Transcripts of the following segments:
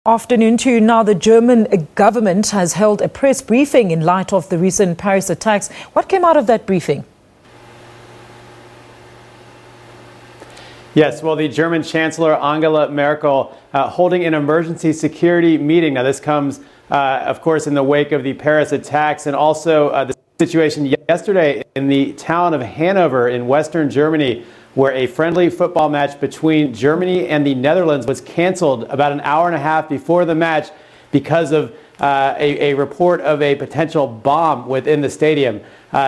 Afternoon to you. Now, the German government has held a press briefing in light of the recent Paris attacks. What came out of that briefing? Yes, well, the German Chancellor Angela Merkel holding an emergency security meeting. Now, this comes, of course, in the wake of the Paris attacks and also the situation yesterday in the town of Hanover in Western Germany, where a friendly football match between Germany and the Netherlands was canceled about an hour and a half before the match because of a report of a potential bomb within the stadium.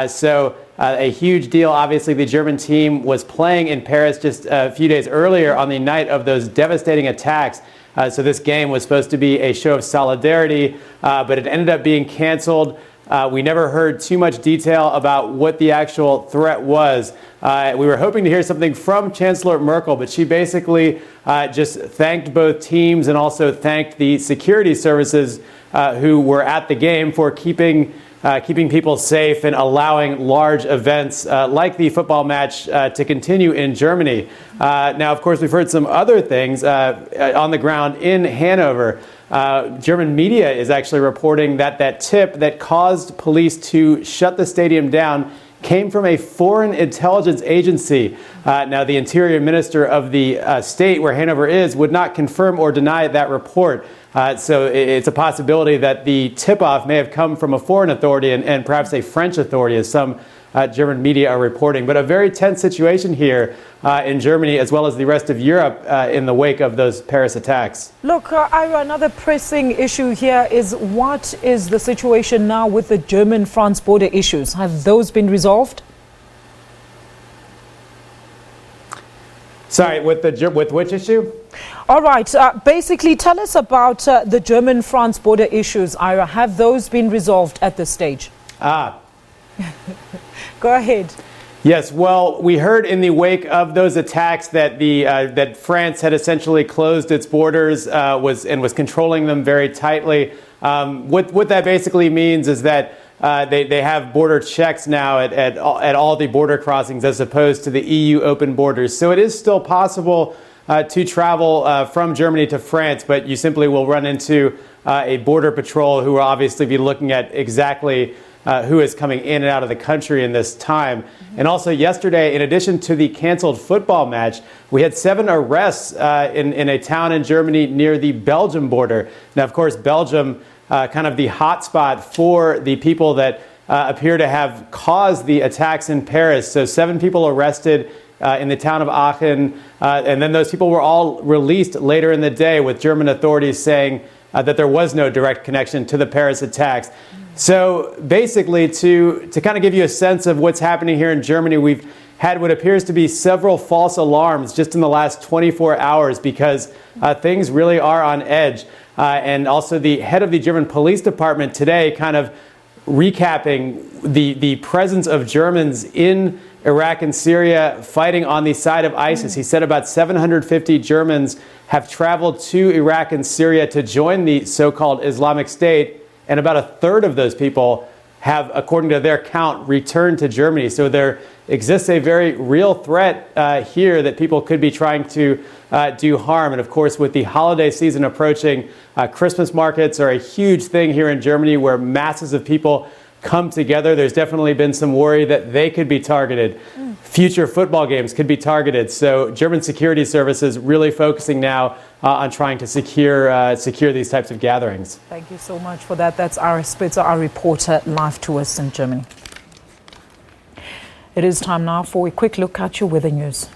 So a huge deal. Obviously, the German team was playing in Paris just a few days earlier on the night of those devastating attacks. So this game was supposed to be a show of solidarity, but it ended up being canceled. We never heard too much detail about what the actual threat was. We were hoping to hear something from Chancellor Merkel, but she basically just thanked both teams and also thanked the security services who were at the game for keeping people safe and allowing large events like the football match to continue in Germany. Now, of course, we've heard some other things on the ground in Hanover. German media is actually reporting that that tip that caused police to shut the stadium down came from a foreign intelligence agency. Now, the interior minister of the state where Hanover is would not confirm or deny that report. So it's a possibility that the tip-off may have come from a foreign authority and perhaps a French authority, as some German media are reporting. But a very tense situation here in Germany, as well as the rest of Europe, in the wake of those Paris attacks. Look, Ira, another pressing issue here is what is the situation now with the German-France border issues? Have those been resolved? Sorry, with which issue? All right. Basically, tell us about the German-France border issues, Ira. Have those been resolved at this stage? Go ahead. Yes, well, we heard in the wake of those attacks that that France had essentially closed its borders was controlling them very tightly. What that basically means is that they have border checks now at all the border crossings as opposed to the EU open borders. So it is still possible to travel from Germany to France, but you simply will run into a border patrol who will obviously be looking at exactly who is coming in and out of the country in this time. And also yesterday, in addition to the canceled football match, we had 7 arrests in a town in Germany near the Belgium border. Now, of course, Belgium, kind of the hotspot for the people that appear to have caused the attacks in Paris. So 7 people arrested in the town of Aachen, and then those people were all released later in the day, with German authorities saying that there was no direct connection to the Paris attacks. So basically, to kind of give you a sense of what's happening here in Germany, we've had what appears to be several false alarms just in the last 24 hours because things really are on edge. And also the head of the German police department today kind of recapping the presence of Germans in Iraq and Syria fighting on the side of ISIS. He said about 750 Germans have traveled to Iraq and Syria to join the so-called Islamic State, and about a third of those people have, according to their count, returned to Germany. So there exists a very real threat here that people could be trying to do harm. And of course, with the holiday season approaching, Christmas markets are a huge thing here in Germany where masses of people come together. There's definitely been some worry that they could be targeted. Future football games could be targeted. So German security services really focusing now on trying to secure these types of gatherings. Thank you so much for that. That's Ira Spitzer, our reporter, live to us in Germany. It is time now for a quick look at your weather news.